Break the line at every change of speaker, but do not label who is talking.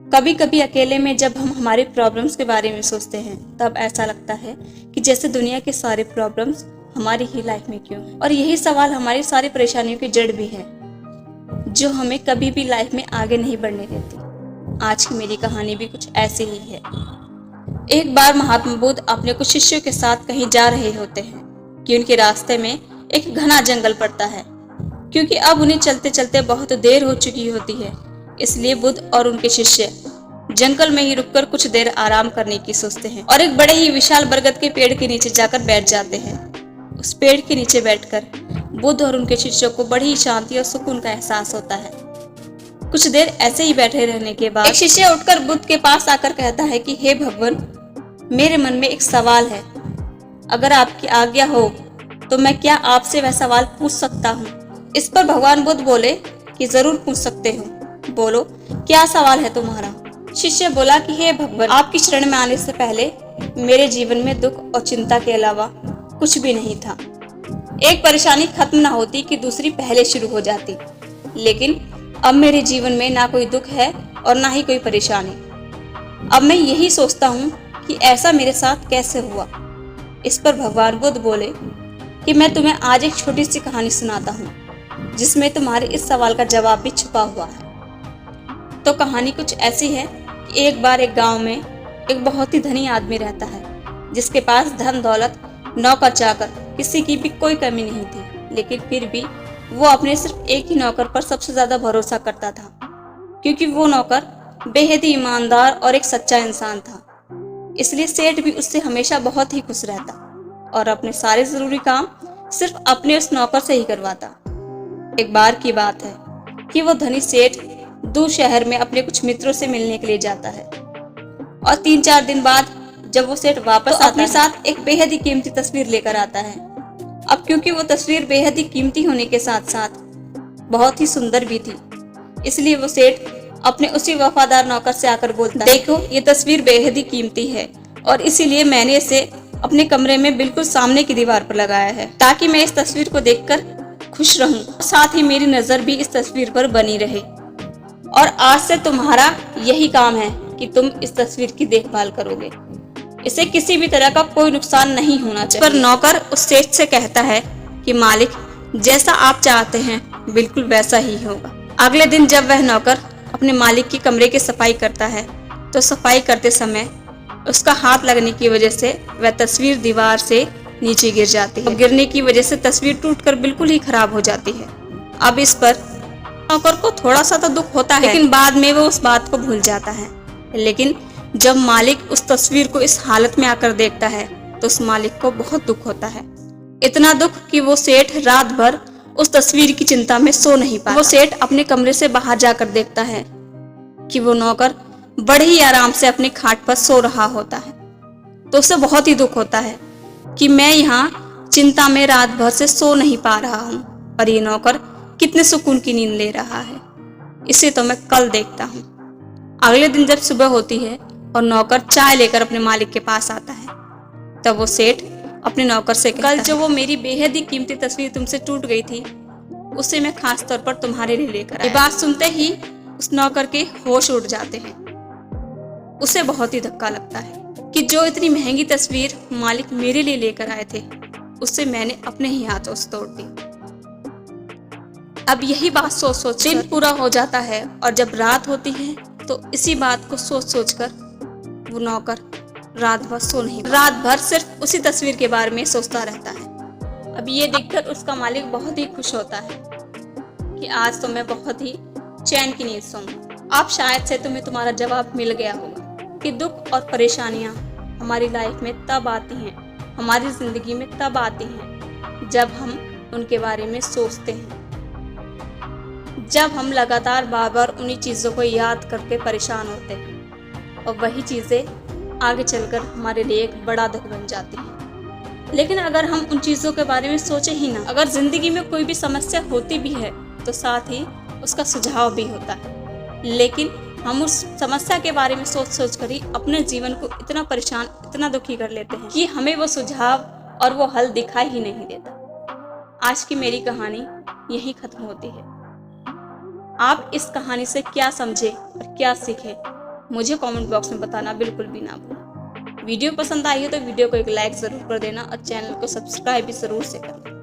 कभी कभी अकेले में जब हम हमारे प्रॉब्लम्स के बारे में सोचते हैं तब ऐसा लगता है कि जैसे दुनिया के सारे प्रॉब्लम्स हमारी ही लाइफ में क्यों हैं। और यही सवाल हमारी सारी परेशानियों की जड़ भी है जो हमें कभी भी लाइफ में आगे नहीं बढ़ने देती। आज की मेरी कहानी भी कुछ ऐसी ही है। एक बार महात्मा बुद्ध अपने कुछ शिष्यों के साथ कहीं जा रहे होते हैं कि उनके रास्ते में एक घना जंगल पड़ता है। क्योंकि अब उन्हें चलते चलते बहुत देर हो चुकी होती है, इसलिए बुद्ध और उनके शिष्य जंगल में ही रुककर कुछ देर आराम करने की सोचते हैं और एक बड़े ही विशाल बरगद के पेड़ के नीचे जाकर बैठ जाते हैं। उस पेड़ के नीचे बैठकर बुद्ध और उनके शिष्यों को बड़ी ही शांति और सुकून का एहसास होता है। कुछ देर ऐसे ही बैठे रहने के बाद एक शिष्य उठकर बुद्ध के पास आकर कहता है कि हे भगवान, मेरे मन में एक सवाल है। अगर आपकी आज्ञा हो तो मैं क्या आपसे वह सवाल पूछ सकता हूँ? इस पर भगवान बुद्ध बोले कि जरूर पूछ सकते हो, बोलो क्या सवाल है तुम्हारा? शिष्य बोला कि हे भगवान, आपकी शरण में आने से पहले मेरे जीवन में दुख और चिंता के अलावा कुछ भी नहीं था। एक परेशानी खत्म ना होती कि दूसरी पहले शुरू हो जाती, लेकिन अब मेरे जीवन में ना कोई दुख है और ना ही कोई परेशानी। अब मैं यही सोचता हूँ कि ऐसा मेरे साथ कैसे हुआ। इस पर भगवान बुद्ध बोले कि मैं तुम्हें आज एक छोटी सी कहानी सुनाता हूँ जिसमें तुम्हारे इस सवाल का जवाब भी छुपा हुआ है। तो कहानी कुछ ऐसी है कि एक बार एक गांव में एक बहुत ही धनी आदमी रहता है जिसके पास धन दौलत नौकर चाकर किसी की भी कोई कमी नहीं थी, लेकिन फिर भी वो अपने सिर्फ एक ही नौकर पर सबसे ज्यादा भरोसा करता था, क्योंकि वो नौकर बेहद ही ईमानदार और एक सच्चा इंसान था। इसलिए सेठ भी उससे हमेशा बहुत ही खुश रहता और अपने सारे जरूरी काम सिर्फ अपने उस नौकर से ही करवाता। एक बार की बात है कि वो धनी सेठ दूर शहर में अपने कुछ मित्रों से मिलने के लिए जाता है और 3-4 दिन बाद जब वो सेठ वापस अपने साथ एक बेहद ही कीमती तस्वीर लेकर आता है। अब क्योंकि वो तस्वीर बेहद ही कीमती होने के साथ साथ बहुत ही सुंदर भी थी, इसलिए वो सेठ अपने उसी वफादार नौकर से आकर बोलता है, देखो ये तस्वीर बेहद ही कीमती है और इसीलिए मैंने इसे अपने कमरे में बिल्कुल सामने की दीवार पर लगाया है ताकि मैं इस तस्वीर को देखकर खुश रहूं, साथ ही मेरी नजर भी इस तस्वीर पर बनी रहे। और आज से तुम्हारा यही काम है कि तुम इस तस्वीर की देखभाल करोगे, इसे किसी भी तरह का कोई नुकसान नहीं होना चाहिए। पर नौकर उस सेठ से कहता है कि मालिक, जैसा आप चाहते हैं बिल्कुल वैसा ही होगा। अगले दिन जब वह नौकर अपने मालिक की कमरे की सफाई करता है तो सफाई करते समय उसका हाथ लगने की वजह से वह तस्वीर दीवार से नीचे गिर जाती है। गिरने की वजह से तस्वीर टूटकर बिल्कुल ही खराब हो जाती है। अब इस पर नौकर को थोड़ा सा तो दुख होता है, लेकिन बाद में वो उस बात को भूल जाता है। लेकिन जब मालिक उस तस्वीर को इस हालत में आकर देखता है तो उस मालिक को बहुत दुख होता है, इतना दुख कि वो सेठ रात भर उस तस्वीर की चिंता में सो नहीं पाता। वो सेठ अपने कमरे से बाहर जाकर देखता है कि वो नौकर बड़े ही आराम से अपने खाट पर सो रहा होता है, तो उसे बहुत ही दुख होता है कि मैं यहाँ चिंता में रात भर से सो नहीं पा रहा हूँ और ये नौकर कितने सुकून की नींद ले रहा है, इसे तो मैं कल देखता हूँ। अगले दिन जब सुबह होती है और नौकर चाय लेकर अपने मालिक के पास आता है, तब वो सेठ अपने नौकर से कहता है, कल जो वो मेरी बेहद ही कीमती तस्वीर तुमसे टूट गई थी उसे मैं खास तौर पर तुम्हारे लिए लेकर आया। ये बात सुनते ही उस नौकर के होश उड़ जाते हैं। उसे बहुत ही धक्का लगता है कि जो इतनी महंगी तस्वीर मालिक मेरे लिए लेकर आए थे उससे मैंने अपने ही हाथों से तोड़ दी। अब यही बात सोच सोच दिन पूरा हो जाता है और जब रात होती है तो इसी बात को सोच सोच कर वो नौकर रात भर सो नहीं, रात भर सिर्फ उसी तस्वीर के बारे में सोचता रहता है। अब ये देखकर उसका मालिक बहुत ही खुश होता है कि आज तो मैं बहुत ही चैन की नींद सोऊंगा। अब शायद से तुम्हें तुम्हारा जवाब मिल गया होगा कि दुख और परेशानियां हमारी लाइफ में तब आती हैं, हमारी जिंदगी में तब आती हैं जब हम उनके बारे में सोचते हैं, जब हम लगातार बार बार उन्हीं चीज़ों को याद करके परेशान होते हैं और वही चीज़ें आगे चलकर हमारे लिए एक बड़ा दुख बन जाती हैं। लेकिन अगर हम उन चीज़ों के बारे में सोचे ही ना, अगर ज़िंदगी में कोई भी समस्या होती भी है तो साथ ही उसका सुझाव भी होता है, लेकिन हम उस समस्या के बारे में सोच सोच कर ही अपने जीवन को इतना परेशान, इतना दुखी कर लेते हैं कि हमें वो सुझाव और वो हल दिखाई ही नहीं देता। आज की मेरी कहानी यहीं खत्म होती है। आप इस कहानी से क्या समझे और क्या सीखे मुझे कमेंट बॉक्स में बताना बिल्कुल भी ना भूलें। वीडियो पसंद आई हो तो वीडियो को एक लाइक ज़रूर कर देना और चैनल को सब्सक्राइब भी ज़रूर से करना।